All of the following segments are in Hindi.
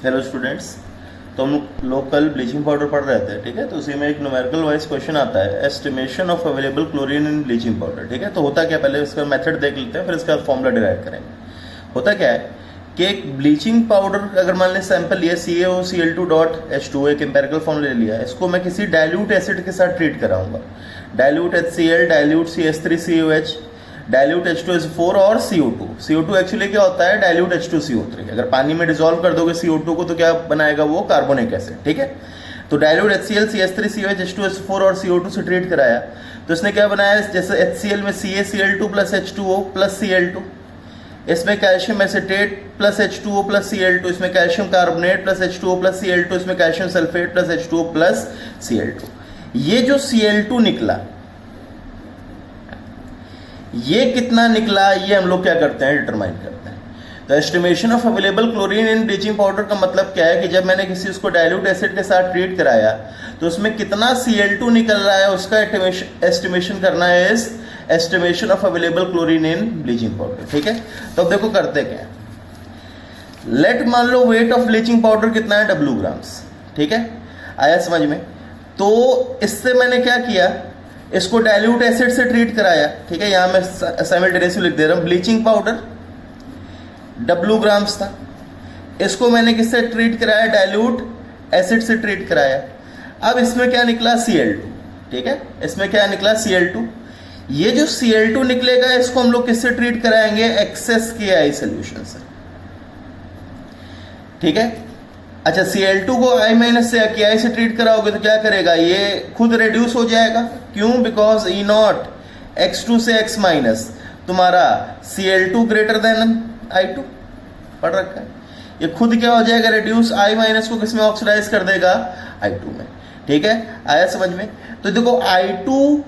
हेलो स्टूडेंट्स, तो हम लोग कल ब्लीचिंग पाउडर पढ़ रहे थे, ठीक है। तो उसी में एक न्यूमेरिकल वाइज क्वेश्चन आता है, estimation of available chlorine in bleaching powder, ठीक है। तो होता क्या, पहले इसका मेथड देख लेते हैं, फिर इसका फॉर्मूला डिराइव करेंगे। होता क्या है कि एक ब्लीचिंग पाउडर अगर मान लें सैंपल लिया CaOCl2.H2, एक एम्पेरिकल फॉर्मूला ले लिया, इसको मैं किसी डाइल्यूट एसिड के साथ ट्रीट कराऊंगा। Dilute HCl, dilute CH3COH, dilute H2SO4 और CO2। CO2 एक्चुअली क्या होता है, डाइल्यूट H2CO3। अगर पानी में डिसॉल्व कर दोगे CO2 को तो क्या बनाएगा वो, कार्बोनिक एसिड, ठीक है। तो डाइल्यूट HCl, CH3COH, H2SO4 और CO2 से ट्रीट कराया तो इसने क्या बनाया, जैसे HCl में CaCl2 plus H2O plus Cl2, इसमें calcium acetate plus H2O plus Cl2, इसमें calcium carbonate plus H2O plus Cl2, इसमें calcium sulphate plus H2O plus Cl2। ये जो Cl2 निकला, ये कितना निकला, ये हम लोग क्या करते हैं, डिटरमाइन करते हैं। तो estimation of available chlorine in bleaching powder का मतलब क्या है कि जब मैंने किसी उसको डाइल्यूट एसिड के साथ ट्रीट कराया तो उसमें कितना Cl2 निकल रहा है, उसका एस्टिमेशन करना है, इस estimation of available chlorine in bleaching powder, ठीक है। तो अब देखो करते क्या है, लेट मान लो वेट ऑफ ब्लीचिंग पाउडर कितना है, W ग्राम्स, ठीक है। आया समझ में। तो इससे मैंने क्या किया, इसको डाइल्यूट एसिड से ट्रीट कराया, ठीक है। यहां मैं साइमल्टेनियसली लिख दे रहा हूं, ब्लीचिंग पाउडर W ग्राम्स था, इसको मैंने किससे ट्रीट कराया, डाइल्यूट एसिड से ट्रीट कराया। अब इसमें क्या निकला, Cl2, ठीक है। इसमें क्या निकला, Cl2। ये जो Cl2 निकलेगा इसको हम लोग किससे ट्रीट कराएंगे, एक्सेस KI सोल्यूशन से, ठीक है। अच्छा, Cl2 को I- से KI से ट्रीट कराओगे तो क्या करेगा, ये खुद रिड्यूस हो जाएगा। क्यों, बिकॉज E0 X2 से X माइनस तुम्हारा Cl2 ग्रेटर देन I2 पढ़ रखा है। ये खुद क्या हो जाएगा, रिड्यूस I- को किसमें ऑक्सीडाइज कर देगा, I2 में, ठीक है। आया समझ में। तो देखो I2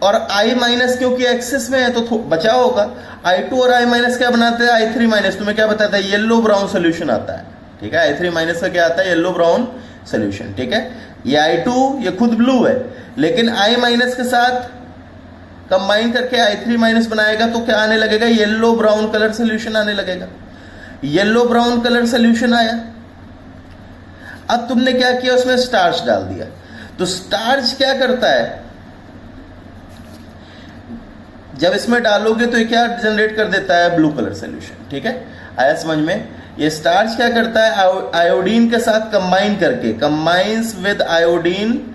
और I- क्योंकि एक्सेस में है तो बचा होगा। I2 और I- क्या बनाते हैं, I3- तुम्हें क्या बताता है, येलो ब्राउन सोल्यूशन आता है, ठीक है। I3- का क्या आता है, येलो ब्राउन सोल्यूशन, ठीक है। ये I2 ये खुद ब्लू है, लेकिन I- के साथ कंबाइन करके I3- बनाएगा तो क्या आने लगेगा, येलो ब्राउन कलर सोल्यूशन आने लगेगा। येलो ब्राउन कलर सोल्यूशन आया। अब तुमने क्या किया, उसमें स्टार्च डाल दिया। तो स्टार्च क्या करता है, जब इसमें डालोगे तो ये क्या जनरेट कर देता है, ब्लू कलर सोल्यूशन, ठीक है। आया समझ में। ये स्टार्च क्या करता है, आयोडीन के साथ कंबाइन करके, combines with iodine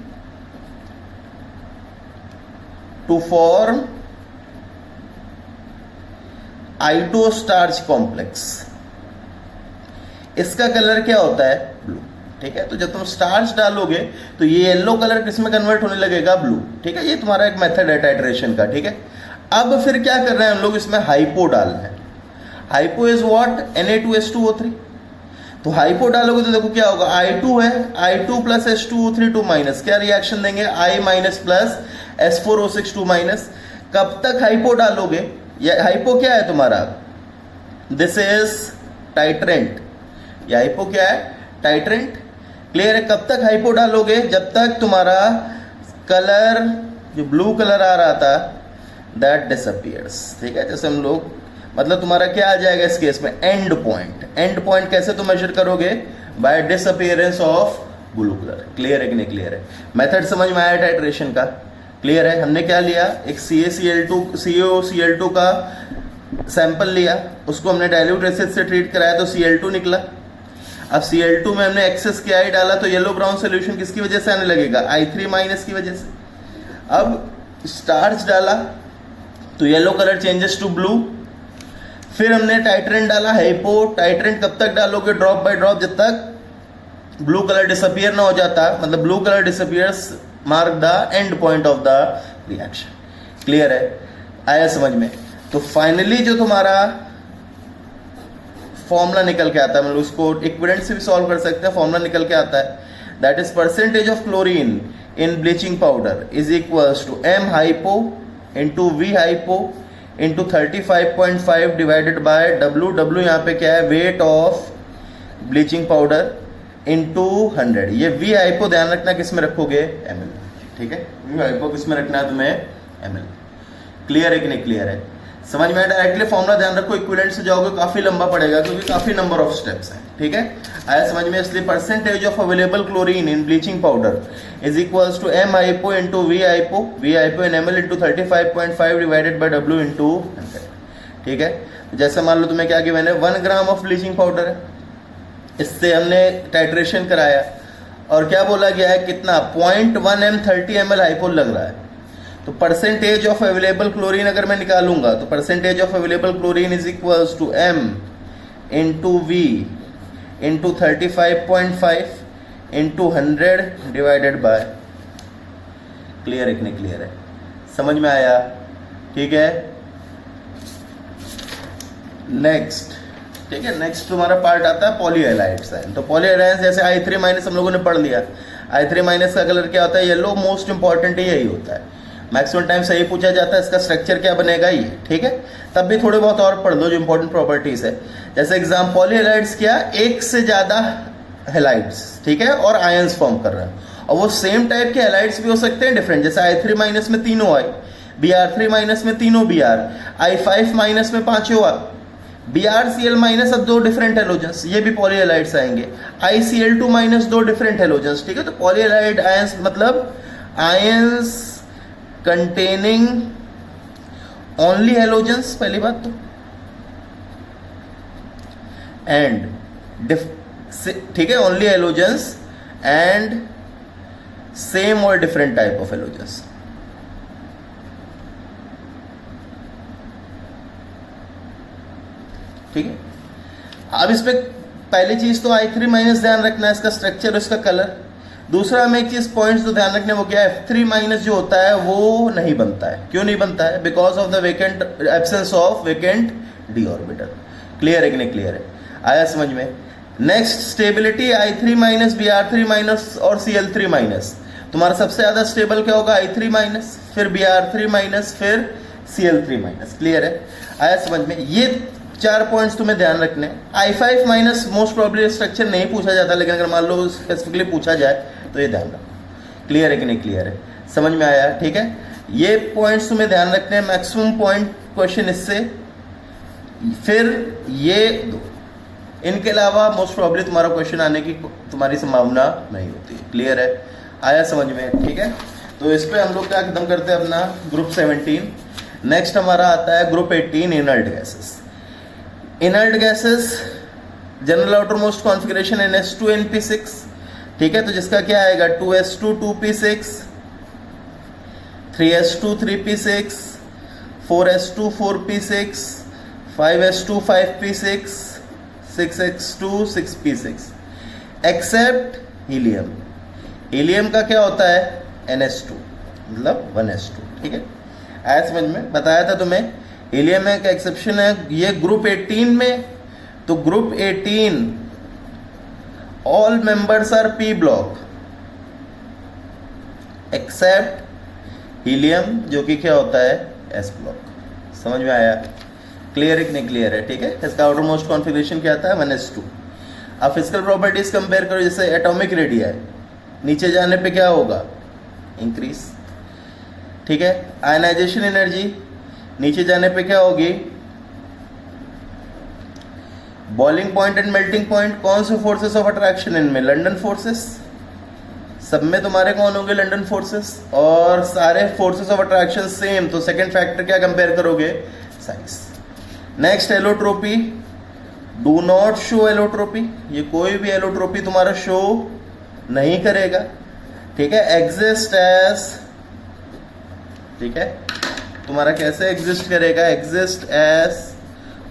to form I2 starch complex. इसका कलर क्या होता है, ब्लू, ठीक है। तो जब तुम स्टार्च डालोगे तो ये येलो कलर किसमें कन्वर्ट होने लगेगा, ब्लू, ठीक है। ये तुम्हारा एक मेथड है टाइट्रेशन का, ठीक है। अब फिर क्या कर रहे हैं हम लोग, इसमें हाइपो डालना है। Hypo is what, Na2H2O3। तो हाइपो डालोगे तो देखो क्या होगा, I2 है, I2 प्लस H2O3 2 माइनस, क्या रिएक्शन देंगे, I- प्लस S4O6 2 माइनस। कब तक हाइपो डालोगे, ये हाइपो क्या है तुम्हारा, दिस इज टाइट्रेंट। ये हाइपो क्या है, टाइट्रेंट, क्लियर है। कब तक हाइपो डालोगे, जब तक तुम्हारा कलर जो ब्लू कलर आ रहा था दैट डिसअपियर्स, ठीक है। जैसे हम लोग मतलब तुम्हारा क्या आ जाएगा इस केस में, एंड पॉइंट। एंड पॉइंट कैसे तुम मेजर करोगे, by disappearance of blue colour. Clear है कि नहीं, क्लियर है। मेथड समझ में आया टाइट्रेशन का, क्लियर है। हमने क्या लिया, एक CaCl2 का सैंपल लिया, उसको हमने डाइल्यूट एसिड से ट्रीट कराया तो Cl2 निकला। अब Cl2 में हमने एक्सेस KI डाला तो येलो ब्राउन सोल्यूशन किसकी वजह से आने लगेगा, I3- की वजह से। अब स्टार्च डाला तो yellow colour changes to blue. फिर हमने टाइट्रेंट डाला, हाइपो। टाइट्रेंट कब तक डालोगे, ड्रॉप बाय ड्रॉप, जब तक ब्लू कलर डिसअपियर ना हो जाता, मतलब blue colour disappears mark the end point of the reaction. Clear है, आया समझ में। तो फाइनली जो तुम्हारा फॉर्मूला निकल के आता है, मतलब उसको इक्विवेलेंट से भी सॉल्व कर सकते हैं, फॉर्मूला निकल के आता है, that is percentage of chlorine in bleaching powder is equals to M hypo into V hypo into 35.5 divided by W यहाँ पे क्या है, weight of bleaching powder into 100। ये V हाइपो ध्यान रखना किस में रखोगे, ml, ठीक है। V हाइपो किस में रखना है तुम्हें, ml। क्लियर है कि नहीं, क्लियर है। समझ में डायरेक्टली फॉर्मूला ध्यान रखो, इक्विवेलेंट से जाओगे काफी लंबा पड़ेगा क्योंकि काफी नंबर ऑफ स्टेप्स हैं। ठीक है, आया समझ में? इसलिए percentage of available chlorine in bleaching powder is equals to M आईपो इंटू वी आईपो in ml into 35.5 divided by W into 100। ठीक है, जैसे मान लो तुम्हें क्या गिवन है, 1 ग्राम ऑफ ब्लीचिंग पाउडर है, इससे हमने टाइट्रेशन कराया और क्या बोला गया है, कितना 0.1 m 30 ml हाइपोल लग रहा है। तो परसेंटेज ऑफ अवेलेबल क्लोरीन अगर मैं निकालूंगा तो percentage of available chlorine is equals to m into V into 35.5 into 100 divided by, clear है कि नहीं क्लियर है, समझ में आया? ठीक है, नेक्स्ट, ठीक है, नेक्स्ट तुम्हारा पार्ट आता है पॉलीहैलाइड्स आयन। तो पॉलीहैलाइड्स जैसे I3 माइनस हम लोगों ने पढ़ लिया, I3 माइनस का कलर क्या होता है, येलो, मोस्ट इंपॉर्टेंट यही होता है, मैक्सिमम टाइम सही पूछा जाता है, इसका स्ट्रक्चर क्या बनेगा ये, ठीक है, तब भी थोड़े बहुत और पढ़ लो जो इंपॉर्टेंट प्रॉपर्टीज है। जैसे एग्जाम, पॉलीहैलाइड्स क्या, एक से ज्यादा हैलाइड्स, ठीक है, और आयंस फॉर्म कर रहे हैं, और वो सेम टाइप के हैलाइड्स भी हो सकते हैं डिफरेंट, जैसे I3 माइनस में तीनों आई, Br3 माइनस में तीनों Br, I5 माइनस में पांचों BrCl माइनस, अब दो डिफरेंट हेलोजेंस, ये भी पॉलीहैलाइड्स आएंगे, ICl2 माइनस, दो डिफरेंट हेलोजेंस, ठीक है। तो पॉलीहैलाइड आयंस मतलब आयंस कंटेनिंग ओनली हेलोजेंस, पहली बात तो, एंड ठीक है, ओनली हेलोजेंस एंड सेम और डिफरेंट टाइप ऑफ हेलोजेंस। ठीक है, अब इस पे पहली चीज तो I3 माइनस ध्यान रखना है, इसका स्ट्रक्चर, इसका कलर। दूसरा हमें एक चीज पॉइंट्स तो ध्यान रखने, वो क्या है, F3 माइनस जो होता है वो नहीं बनता है। क्यों नहीं बनता है? Because of the vacant, absence of vacant D orbital. Clear है कि नहीं क्लियर है? आया समझ में? Next, stability I3 minus, Br3 minus और Cl3 माइनस। तुम्हारा सबसे ज्यादा स्टेबल क्या होगा, I3 माइनस, फिर Br3 माइनस, फिर Cl3 माइनस। क्लियर है? आया समझ में? ये 4 पॉइंट्स तुम्हें ध्यान रखने। I5 minus most probably structure नहीं पूछा जाता, लेकिन अगर मान लो स्पेसिफिकली पूछा जाए तो ये ध्यान रखो। क्लियर है कि नहीं क्लियर है? समझ में आया? ठीक है, ये पॉइंट्स तुम्हें ध्यान रखने हैं, मैक्सिमम पॉइंट क्वेश्चन इससे, फिर ये दो, इनके अलावा मोस्ट प्रॉब्ली तुम्हारा क्वेश्चन आने की तुम्हारी संभावना नहीं होती। क्लियर है? आया समझ में? ठीक है, तो इस पर हम लोग क्या खत्म करते हैं अपना ग्रुप 17। नेक्स्ट हमारा आता है group 18, inert gases. Inert gases, general outer most configuration NH2NP6, ठीक है, तो जिसका क्या आएगा 2s2 2p6, 3s2 3p6, 4s2 4p6, 5s2 5p6, 6x2 6p6, accept helium. Helium का क्या होता है, NH2, मतलब 1s2। ठीक है, ऐसे समझ में बताया था तुम्हें। हीलियम में का एक्सेप्शन है, ये ग्रुप 18 में, तो group 18 all members are p block except helium, जो कि क्या होता है, s ब्लॉक। समझ में आया? क्लियर है कि नहीं क्लियर है? ठीक है, इसका आउटर मोस्ट कॉन्फिगरेशन क्या आता है, 1s2। अब फिजिकल प्रॉपर्टीज कंपेयर करो, जैसे एटॉमिक रेडियाई नीचे जाने पे क्या होगा, इंक्रीज। ठीक है, आयनाइजेशन एनर्जी नीचे जाने पे क्या होगी, boiling point and melting point. कौन से फोर्सेस ऑफ अट्रैक्शन इनमें, लंडन फोर्सेस, सब में तुम्हारे कौन होंगे, लंडन फोर्सेस, और सारे फोर्सेस ऑफ अट्रैक्शन सेम, तो सेकंड फैक्टर क्या कंपेयर करोगे, size. Next, allotropy, do not show allotropy, ये कोई भी एलोट्रोपी तुम्हारा शो नहीं करेगा। ठीक है, एग्जिस्ट एज, ठीक है, तुम्हारा कैसे एग्जिस्ट करेगा, एग्जिस्ट एज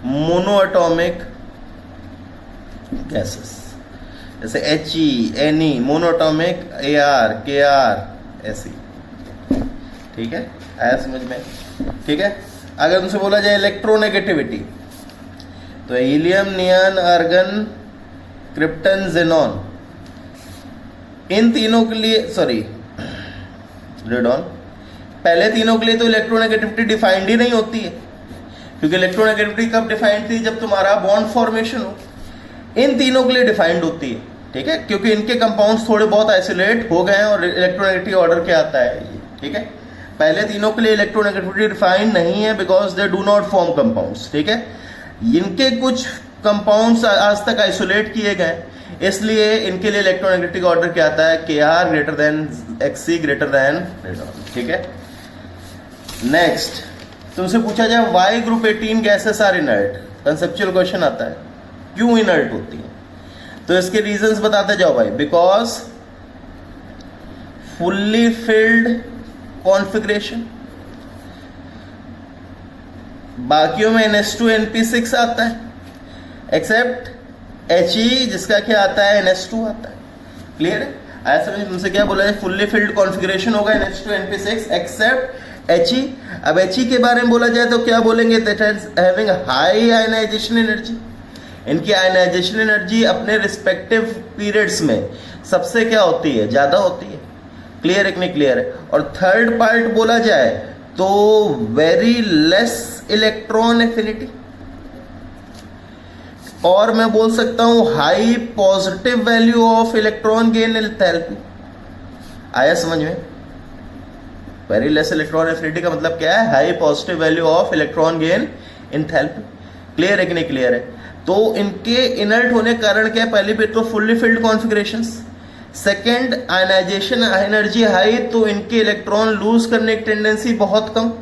मोनोएटॉमिक गैसेस, जैसे He, Ne, monoatomic, Ar, Kr, ऐसी। ठीक है, आया समझ में? ठीक है, अगर तुमसे बोला जाए इलेक्ट्रोनेगेटिविटी, तो हीलियम, नियन, आर्गन, क्रिप्टन, जेनॉन, इन तीनों के लिए, सॉरी रेडॉन, पहले तीनों के लिए तो इलेक्ट्रोनेगेटिविटी डिफाइंड ही नहीं होती है, क्योंकि इलेक्ट्रोनेगेटिविटी कब डिफाइंड थी, जब तुम्हारा बॉन्ड फॉर्मेशन हो। इन तीनों के लिए डिफाइंड होती है, ठीक है, क्योंकि इनके कंपाउंड्स थोड़े बहुत आइसोलेट हो गए हैं और इलेक्ट्रोनेगेटिविटी ऑर्डर क्या आता है ये। ठीक है, पहले तीनों के लिए इलेक्ट्रोनेगेटिविटी डिफाइंड नहीं है, because they do not form compounds. ठीक है, इनके कुछ कंपाउंड्स आज तक आइसोलेट किए गए, इसलिए इनके लिए इलेक्ट्रोनेगेटिव ऑर्डर क्या आता है, Kr greater than Xc greater than radon. ठीक है, नेक्स्ट तुमसे पूछा जाए why group 18 gases are inert, conceptual question आता है, क्यों इनर्ट होती है? तो इसके रीजंस बताते जाओ भाई। बिकॉज फुल्ली फिल्ड कॉन्फ़िगरेशन, बाकियों में NH2 NP6 आता है, एक्सेप्ट He जिसका क्या आता है, NH2 आता है। क्लियर है? आया समझ? तुमसे क्या बोला है, फुल्ली फिल्ड कॉन्फ़िगरेशन होगा NH2 NP6 एक्सेप्ट He। अब He के बारे में बोला जाए तो क्या बोलेंगे, that is having high ionization energy. इनकी आयनाइजेशन एनर्जी अपने रिस्पेक्टिव पीरियड्स में सबसे क्या होती है, ज्यादा होती है। क्लियर है कि नहीं क्लियर है? और थर्ड पार्ट बोला जाए तो वेरी लेस इलेक्ट्रॉन एफिनिटी, और मैं बोल सकता हूं high positive value of electron gain enthalpy. आया समझ में? वेरी लेस इलेक्ट्रॉन एफिनिटी का मतलब क्या है, high positive value of electron gain enthalpy. Clear है कि नहीं क्लियर है? तो इनके इनर्ट होने के कारण क्या है, पहली बात तो fully filled configurations, second ionization energy high, तो इनके इलेक्ट्रॉन लूज करने की टेंडेंसी बहुत कम,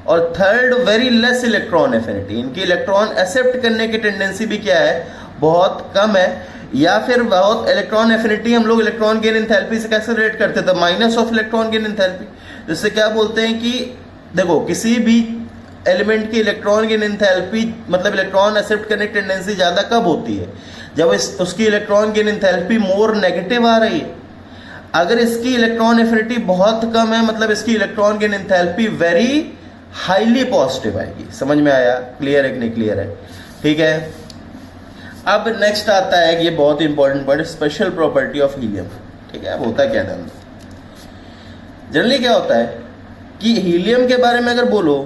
और third very less electron affinity, इनकी इलेक्ट्रॉन एक्सेप्ट करने की टेंडेंसी भी क्या है, बहुत कम है। या फिर बहुत इलेक्ट्रॉन एफिनिटी हम लोग इलेक्ट्रॉन गेन एंथैल्पी से कैसे रिलेट करते थे, minus of electron gain enthalpy. जिससे क्या बोलते हैं कि देखो किसी भी एलिमेंट की इलेक्ट्रॉन गेन एंथैल्पी मतलब इलेक्ट्रॉन एक्सेप्ट करने की टेंडेंसी ज़्यादा कब होती है, जब उसकी electron gain enthalpy more negative आ रही है। अगर इसकी इलेक्ट्रॉन एफिनिटी बहुत कम है मतलब इसकी electron gain enthalpy very highly positive आएगी। समझ में आया? क्लियर है कि नहीं क्लियर है? ठीक है, अब नेक्स्ट आता है, ये बहुत important point, special property of helium. ठीक है, अब होता क्या है, जनरली क्या होता है कि हीलियम के बारे में अगर बोलो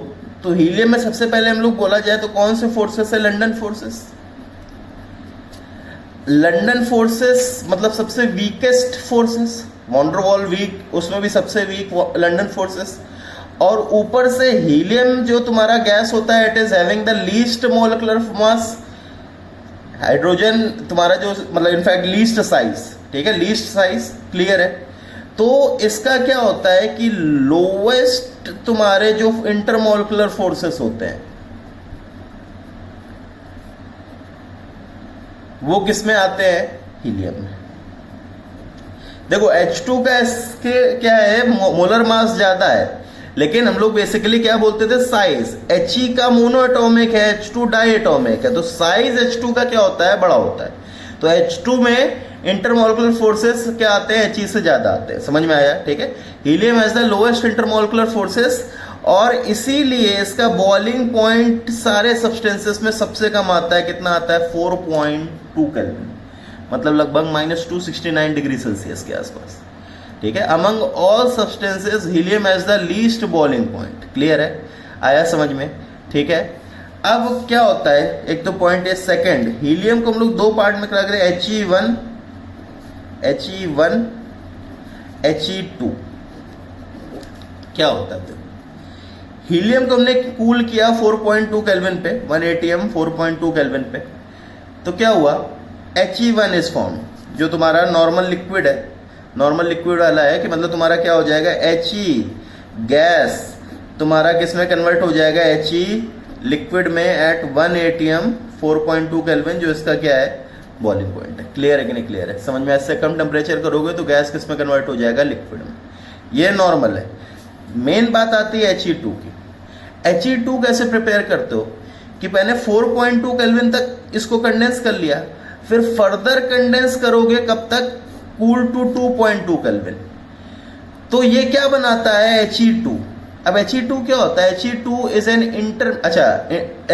तो हीलियम में सबसे पहले हम लोग बोला जाए तो कौन से फोर्सेस है, लंदन फोर्सेस। लंदन फोर्सेस मतलब सबसे वीकेस्ट फोर्सेस, वॉन्डरवॉल वीक, उसमें भी सबसे वीक लंदन फोर्सेस। और ऊपर से हीलियम जो तुम्हारा गैस होता है, it is having the least molecular mass, hydrogen तुम्हारा जो मतलब इनफैक्ट लीस्ट साइज। ठीक है, लीस्ट साइज। क्लियर है? तो इसका क्या होता है कि लोवेस्ट तुम्हारे जो इंटरमोलिकुलर फोर्सेस होते हैं वो किस में आते हैं, हीलियम में। देखो H2 का इसके क्या है, मोलर मास ज्यादा है, लेकिन हम लोग बेसिकली क्या बोलते थे, साइज। He का मोनो एटॉमिक है, H2 डाई एटॉमिक है, तो साइज H2 का क्या होता है, बड़ा होता है। तो H2 में इंटरमोलिकुलर फोर्सेस क्या आते हैं, He से ज्यादा आते हैं। समझ में आया? ठीक है, helium has the lowest intermolecular forces, और इसीलिए इसका बॉइलिंग पॉइंट सारे सब्सटेंसेस में सबसे कम आता है। कितना आता है, 4.2 केल्विन, मतलब लगभग -269 डिग्री सेल्सियस के आसपास। ठीक है, among all substances helium has the least boiling point. Clear है? आया समझ में? ठीक है, अब क्या होता है, एक तो पॉइंट है। सेकंड, हीलियम को हम लोग दो पार्ट में रख रहे हैं, He1 He2। क्या होता है, हीलियम को हमने कूल किया 4.2 केल्विन पे, 1 atm 4.2 केल्विन पे, तो क्या हुआ, He1 इज फॉर्म, जो तुम्हारा नॉर्मल लिक्विड है। नॉर्मल लिक्विड वाला है कि मतलब तुम्हारा क्या हो जाएगा, He गैस तुम्हारा किस में कन्वर्ट हो जाएगा, He लिक्विड में एट 1 atm 4.2 केल्विन, जो इसका क्या है, बॉइलिंग पॉइंट है। क्लियर है कि नहीं क्लियर है? समझ में? इससे कम टेम्परेचर करोगे तो गैस किस में कन्वर्ट हो जाएगा, लिक्विड में। ये नॉर्मल है। मेन बात आती है He2 की। He2 कैसे प्रिपेयर करते हो कि पहले 4.2 केल्विन तक इसको कंडेंस कर लिया, फिर फर्दर कंडेंस करोगे कब तक, कूल टू 2.2 केल्विन, तो ये क्या बनाता है, He2। अब He2 क्या होता है, He2 इज एन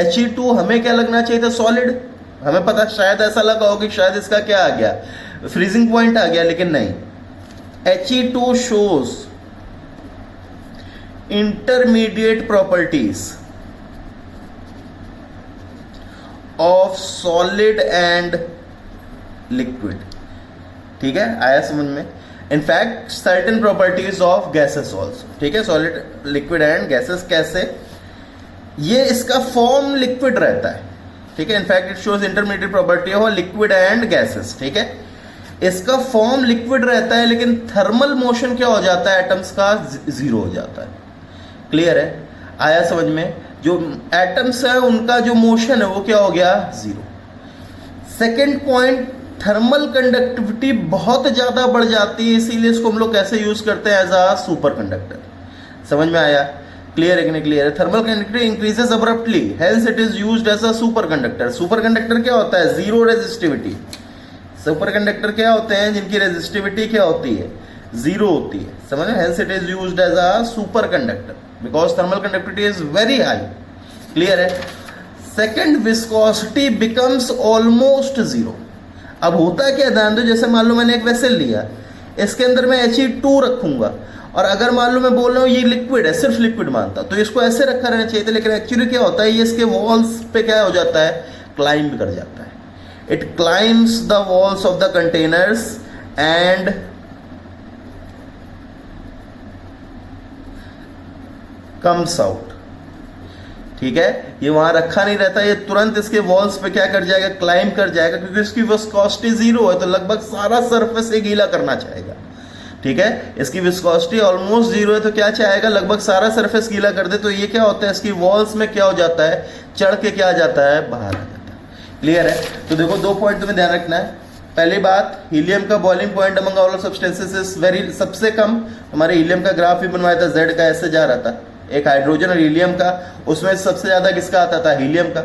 He2 हमें क्या लगना चाहिए था, सॉलिड। हमें पता शायद ऐसा लगा हो कि शायद इसका क्या आ गया, फ्रीजिंग पॉइंट आ गया, लेकिन नहीं। He2 shows intermediate properties of solid and liquid। ठीक है, आया समझ में? In fact certain properties of gases also. ठीक है, सॉलिड, लिक्विड एंड गैसेस। कैसे, ये इसका फॉर्म लिक्विड रहता है, ठीक है। In fact it shows intermediate property of liquid and gases, ठीक है। इसका फॉर्म लिक्विड रहता है लेकिन थर्मल मोशन क्या हो जाता है, एटम्स का जीरो हो जाता है। क्लियर है, आया समझ में? जो एटम्स है उनका जो मोशन है वो क्या हो गया, zero. Second point, thermal conductivity बहुत ज्यादा बढ़ जाती है, इसीलिए इसको हम लोग कैसे यूज करते हैं, एज अ सुपर कंडक्टर। समझ में आया? क्लियर है कि नहीं क्लियर है? Thermal conductivity increases abruptly, hence it is used as a superconductor. Superconductor क्या होता है, जीरो रेजिस्टिविटी। सुपर कंडक्टर क्या होते हैं, जिनकी रेजिस्टिविटी क्या होती है, जीरो होती है। समझ में? Hence it is used as a superconductor because thermal conductivity is very high. Clear है? Second, viscosity becomes almost zero. अब होता क्या, ध्यान दो, जैसे मान लो मैंने एक वेसल लिया, इसके अंदर मैं He2 रखूंगा, और अगर मान लो मैं बोल रहा हूँ ये लिक्विड है, सिर्फ लिक्विड मानता, तो इसको ऐसे रखा रहना चाहिए था, लेकिन एक्चुअली क्या होता है, ये इसके वॉल्स पे क्या हो जाता है, क्लाइंब कर जाता है। It climbs the walls of the containers and comes out. ठीक है, ये वहां रखा नहीं रहता, ये तुरंत इसके वॉल्स पे क्या कर जाएगा, क्लाइम कर जाएगा, क्योंकि इसकी विस्कोसिटी जीरो है, तो लगभग सारा सरफेस ये गीला करना चाहेगा। ठीक है, इसकी विस्कोसिटी ऑलमोस्ट जीरो है, तो क्या चाहेगा, लगभग सारा सरफेस गीला कर दे। तो ये क्या होता है, इसकी वॉल्स में क्या हो जाता है, चढ़ के क्या आ जाता है, बाहर आ जाता है। क्लियर है? तो देखो, दो पॉइंट तुम्हें ध्यान रखना है। पहली बात, हीलियम का boiling point among all substances is very, सबसे कम। हमारे हीलियम का ग्राफ भी बनवाया था, जेड का ऐसे जा रहा था, एक हाइड्रोजन और हीलियम का, उसमें सबसे ज्यादा किसका आता था, हीलियम का।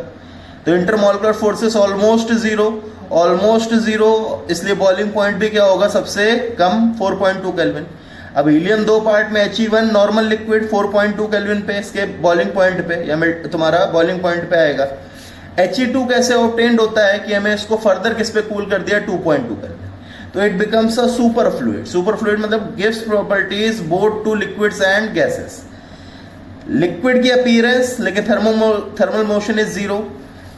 तो intermolecular forces almost zero, almost zero, इसलिए बॉइलिंग पॉइंट भी क्या होगा, सबसे कम 4.2 केल्विन। अब हीलियम दो पार्ट में, He1 नॉर्मल लिक्विड 4.2 केल्विन पे, इसके बॉइलिंग पॉइंट पे या तुम्हारा बॉइलिंग पॉइंट पे आएगा। He2 कैसे ऑब्टेन्ड होता है कि हमें इसको फर्दर किस पे कूल कर दिया, 2.2 केल्विन, तो it becomes a super fluid. Super fluid मतलब gives properties both to liquids and gases. Liquid की अपीयरेंस, लेकिन thermal motion is zero,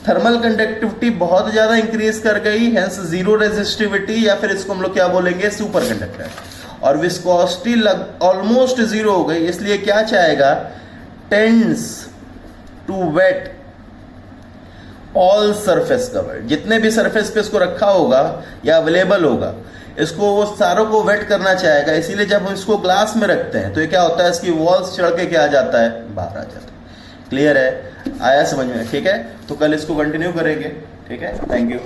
thermal conductivity बहुत ज्यादा इंक्रीज कर गई, हेंस जीरो रेजिस्टिविटी, या फिर इसको हम लोग क्या बोलेंगे, सुपर कंडक्टर। और विस्कोसिटी ऑलमोस्ट जीरो हो गई, इसलिए क्या चाहेगा, tends to wet all surface cover. जितने भी सरफेस पे इसको रखा होगा या अवेलेबल होगा, इसको वो सारों को वेट करना चाहेगा। इसीलिए जब हम इसको ग्लास में रखते हैं तो ये क्या होता है, इसकी वॉल्स चढ़ के क्या आ जाता है, बाहर आ जाता है। क्लियर है, आया समझ में? ठीक है, तो कल इसको कंटिन्यू करेंगे। ठीक है, थैंक यू।